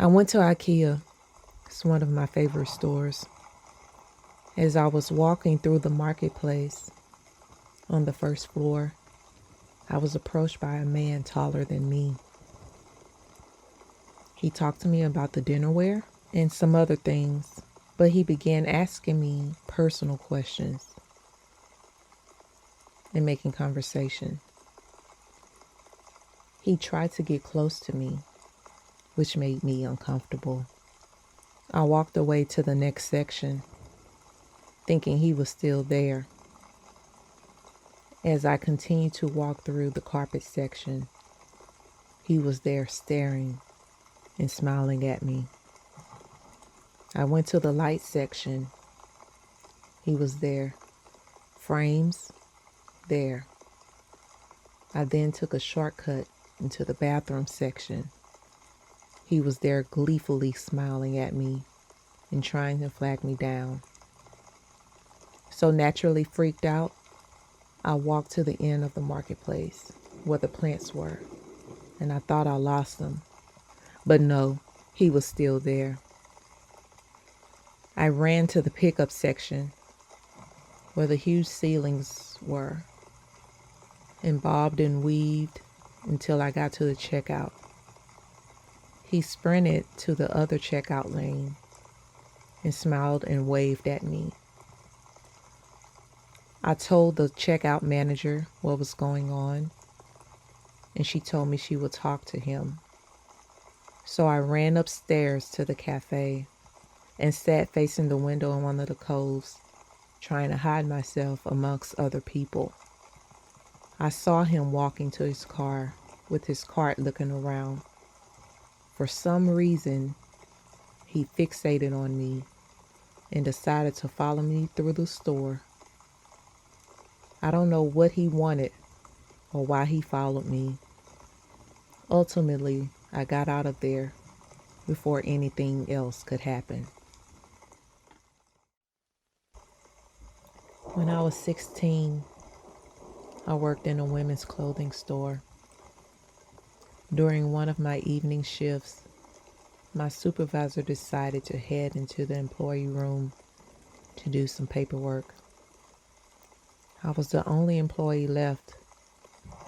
I went to IKEA. It's one of my favorite stores. As I was walking through the marketplace on the first floor, I was approached by a man taller than me. He talked to me about the dinnerware and some other things, but he began asking me personal questions and making conversation. He tried to get close to me, which made me uncomfortable. I walked away to the next section, thinking he was still there. As I continued to walk through the carpet section, he was there staring and smiling at me. I went to the light section. He was there. Frames, there. I then took a shortcut into the bathroom section. He was there gleefully smiling at me and trying to flag me down. So naturally freaked out, I walked to the end of the marketplace where the plants were, and I thought I lost him. But no, he was still there. I ran to the pickup section where the huge ceilings were and bobbed and weaved until I got to the checkout. He sprinted to the other checkout lane and smiled and waved at me. I told the checkout manager what was going on, and she told me she would talk to him. So I ran upstairs to the cafe and sat facing the window in one of the coves, trying to hide myself amongst other people. I saw him walking to his car with his cart looking around. For some reason, he fixated on me and decided to follow me through the store. I don't know what he wanted or why he followed me. Ultimately, I got out of there before anything else could happen. When I was 16, I worked in a women's clothing store. During one of my evening shifts, my supervisor decided to head into the employee room to do some paperwork. I was the only employee left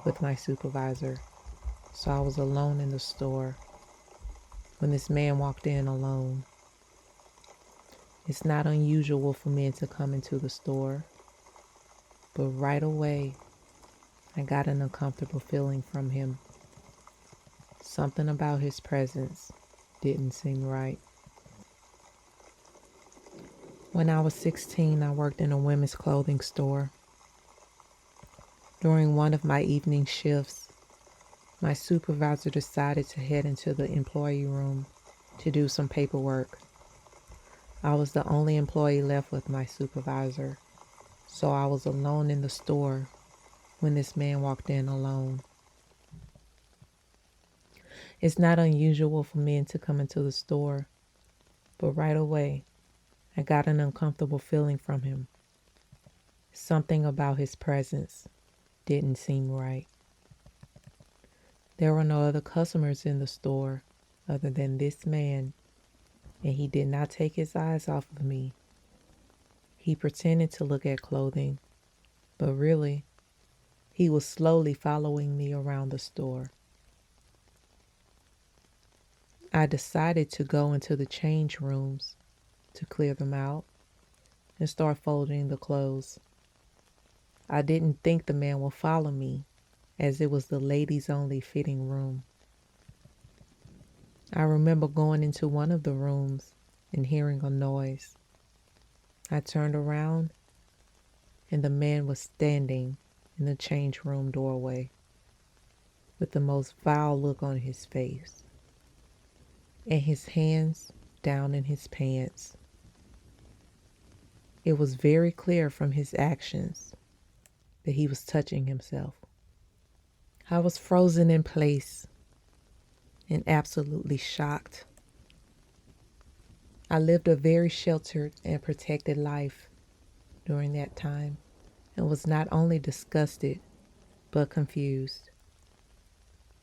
with my supervisor, so I was alone in the store when this man walked in alone. It's not unusual for men to come into the store, but right away, I got an uncomfortable feeling from him. Something about his presence didn't seem right. When I was 16, I worked in a women's clothing store. During one of my evening shifts, my supervisor decided to head into the employee room to do some paperwork. I was the only employee left with my supervisor, so I was alone in the store when this man walked in alone. It's not unusual for men to come into the store, but right away, I got an uncomfortable feeling from him. Something about his presence didn't seem right. There were no other customers in the store other than this man, and he did not take his eyes off of me. He pretended to look at clothing, but really, he was slowly following me around the store. I decided to go into the change rooms to clear them out and start folding the clothes. I didn't think the man would follow me, as it was the ladies only fitting room. I remember going into one of the rooms and hearing a noise. I turned around and the man was standing in the change room doorway with the most vile look on his face and his hands down in his pants. It was very clear from his actions that he was touching himself. I was frozen in place and absolutely shocked. I lived a very sheltered and protected life during that time and was not only disgusted but confused.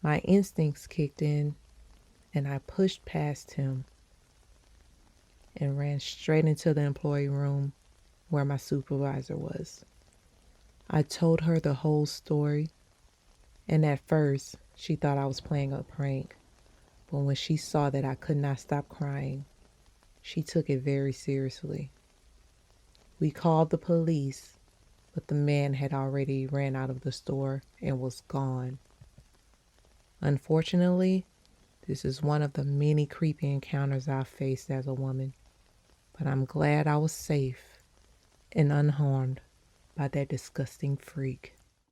My instincts kicked in and I pushed past him and ran straight into the employee room where my supervisor was. I told her the whole story, and at first she thought I was playing a prank, but when she saw that I could not stop crying, she took it very seriously. We called the police, but the man had already ran out of the store and was gone. Unfortunately, this is one of the many creepy encounters I've faced as a woman, but I'm glad I was safe and unharmed by that disgusting freak.